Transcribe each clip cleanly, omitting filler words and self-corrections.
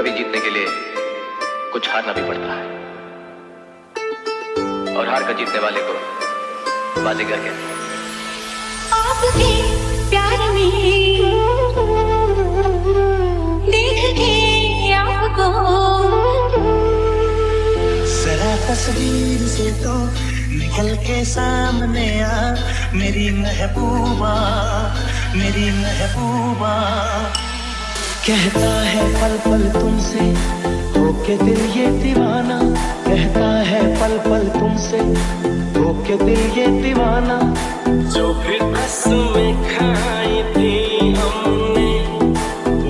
कभी जीतने के लिए कुछ हारना भी पड़ता है, और हार कर जीतने वाले को बाजीगर कहते हैं। आपके प्यार में देख के आपको जरा तस्वीर से तो निकल के सामने आ, मेरी महबूबा, मेरी महबूबा। कहता है पल पल तुमसे होके दिल ये दीवाना, कहता है पल पल तुमसे होके दिल ये दीवाना। जो फिर कसमें खाई थी हमने,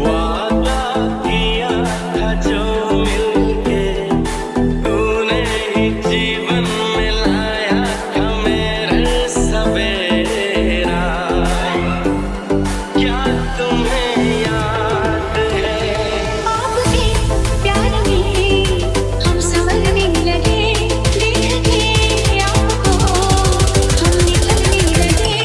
वादा किया था जो मिलके, तूने ही जीवन में लाया था मेरे सवेरा। क्या तुम्हें याद है? आपके प्यार में हम संभलने लगे, देख के आपको हम निकलने लगे।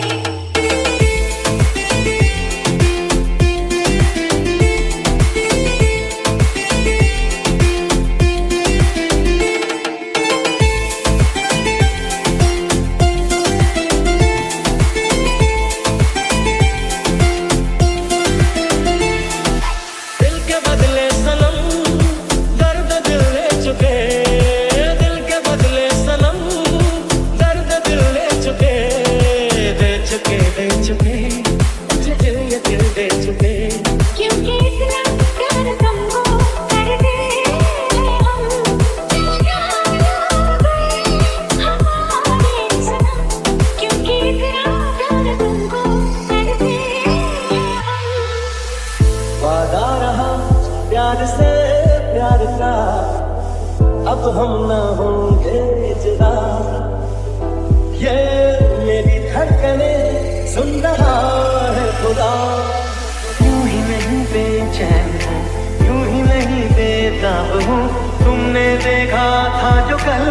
दिल के बदले सनम दर्द दिल ले चुके, दिल के बदले सनम दर्द दिल ले चुके, दे चुके, दे चुके, मुझे दिल ये दिल दे चुके। क्योंकि इतना प्यार तुमको करते हैं हम, हमारे सनम। क्योंकि इतना प्यार तुमको करते हैं हम। वादा रहा प्यार से प्यार का, अब हम न होंगे जुदा। ये मेरी धड़कने सुन रहा है खुदा। यूं ही नहीं बेचैन हूँ, यूं ही नहीं बेताब हूँ, तुमने देखा था जो कल